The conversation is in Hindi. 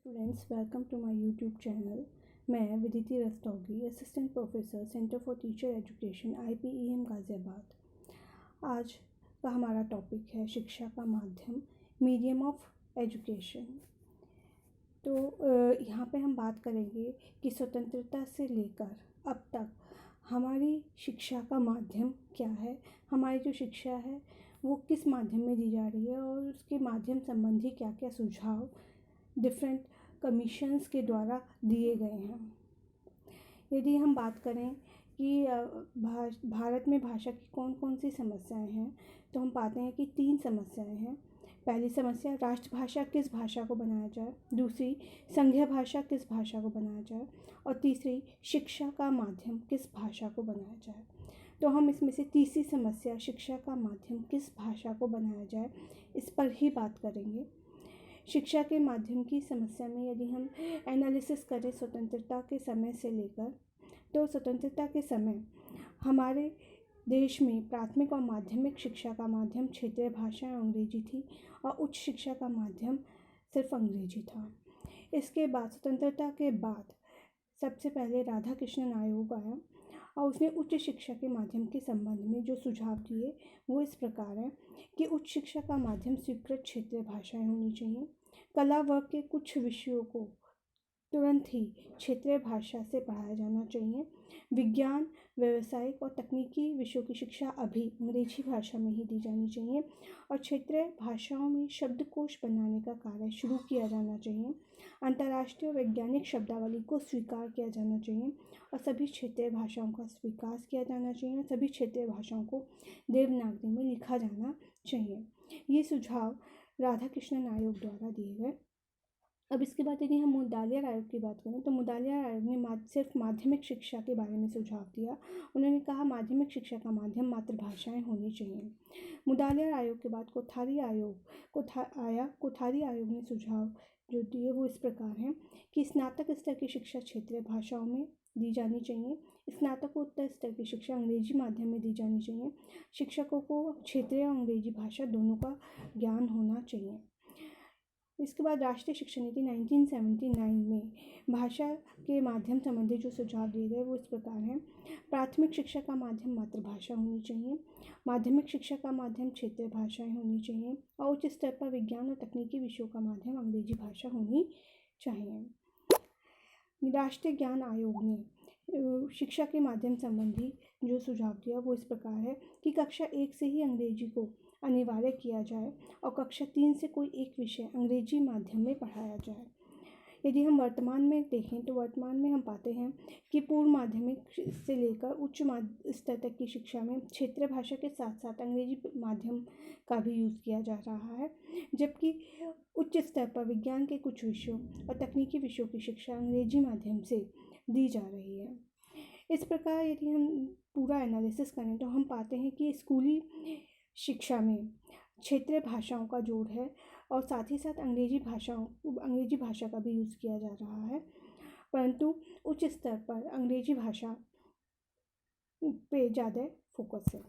Students, welcome to my YouTube channel. मैं Viditi Rastogi, assistant professor, centre for teacher education, IPEM Ghaziabad. आज का हमारा टॉपिक है शिक्षा का माध्यम, मीडियम ऑफ एजुकेशन। तो यहाँ पे हम बात करेंगे कि स्वतंत्रता से लेकर अब तक हमारी शिक्षा का माध्यम क्या है, हमारी जो शिक्षा है वो किस माध्यम में दी जा रही है और उसके माध्यम संबंधी क्या क्या सुझाव डिफरेंट कमीशंस के द्वारा दिए गए हैं। यदि हम बात करें कि भारत में भाषा की कौन कौन सी समस्याएं हैं, तो हम पाते हैं कि 3 समस्याएं हैं। पहली समस्या, राष्ट्रभाषा किस भाषा को बनाया जाए। दूसरी, संघीय भाषा किस भाषा को बनाया जाए। और तीसरी, शिक्षा का माध्यम किस भाषा को बनाया जाए। तो हम इसमें से तीसरी समस्या, शिक्षा का माध्यम किस भाषा को बनाया जाए, इस पर ही बात करेंगे। शिक्षा के माध्यम की समस्या में यदि हम एनालिसिस करें स्वतंत्रता के समय से लेकर, तो स्वतंत्रता के समय हमारे देश में प्राथमिक और माध्यमिक शिक्षा का माध्यम क्षेत्रीय भाषा अंग्रेजी थी और उच्च शिक्षा का माध्यम सिर्फ अंग्रेजी था। इसके बाद स्वतंत्रता के बाद सबसे पहले राधा कृष्णन आयोग आया और उसने उच्च शिक्षा के माध्यम के संबंध में जो सुझाव दिए वो इस प्रकार है कि उच्च शिक्षा का माध्यम स्वीकृत क्षेत्रीय भाषाएं होनी चाहिए। कला वर्ग के कुछ विषयों को तुरंत ही क्षेत्रीय भाषा से पढ़ाया जाना चाहिए। विज्ञान, व्यावसायिक और तकनीकी विषयों की शिक्षा अभी अंग्रेजी भाषा में ही दी जानी चाहिए और क्षेत्रीय भाषाओं में शब्दकोश बनाने का कार्य शुरू किया जाना चाहिए। अंतर्राष्ट्रीय वैज्ञानिक शब्दावली को स्वीकार किया जाना चाहिए और सभी क्षेत्रीय भाषाओं का स्वीकार किया जाना चाहिए और सभी क्षेत्रीय भाषाओं को देवनागरी में लिखा जाना चाहिए। ये सुझाव राधा कृष्णन आयोग द्वारा दिए गए। अब इसके बाद यदि हम मुदालियार आयोग की बात करें, तो मुदालियार आयोग ने सिर्फ माध्यमिक शिक्षा के बारे में सुझाव दिया। उन्होंने कहा माध्यमिक शिक्षा का माध्यम मातृभाषाएं होनी चाहिए। मुदालियार आयोग के बाद कोठारी आयोग ने सुझाव जो दिए वो इस प्रकार हैं कि स्नातक स्तर की शिक्षा क्षेत्रीय भाषाओं में दी जानी चाहिए। स्नातकोत्तर स्तर की शिक्षा अंग्रेजी माध्यम में दी जानी चाहिए। शिक्षकों को क्षेत्रीय और अंग्रेजी भाषा दोनों का ज्ञान होना चाहिए। इसके बाद राष्ट्रीय शिक्षा नीति 1979 में भाषा के माध्यम संबंधी जो सुझाव दिए गए वो इस प्रकार हैं। प्राथमिक शिक्षा का माध्यम मातृभाषा होनी चाहिए। माध्यमिक शिक्षा का माध्यम क्षेत्रीय भाषाएं होनी चाहिए और उच्च स्तर पर विज्ञान और तकनीकी विषयों का माध्यम अंग्रेजी भाषा होनी चाहिए। राष्ट्रीय ज्ञान आयोग ने शिक्षा के माध्यम संबंधी जो सुझाव दिया वो इस प्रकार है कि कक्षा 1 से ही अंग्रेजी को अनिवार्य किया जाए और कक्षा 3 से कोई एक विषय अंग्रेजी माध्यम में पढ़ाया जाए। यदि हम वर्तमान में देखें तो वर्तमान में हम पाते हैं कि पूर्व माध्यमिक से लेकर उच्च स्तर तक की शिक्षा में क्षेत्रीय भाषा के साथ साथ अंग्रेजी माध्यम का भी यूज़ किया जा रहा है, जबकि उच्च स्तर पर विज्ञान के कुछ विषयों और तकनीकी विषयों की शिक्षा अंग्रेजी माध्यम से दी जा रही है। इस प्रकार यदि हम पूरा एनालिसिस करें तो हम पाते हैं कि स्कूली शिक्षा में क्षेत्रीय भाषाओं का जोड़ है और साथ ही साथ अंग्रेजी भाषा का भी यूज़ किया जा रहा है, परंतु उच्च स्तर पर अंग्रेजी भाषा पे ज़्यादा फोकस है।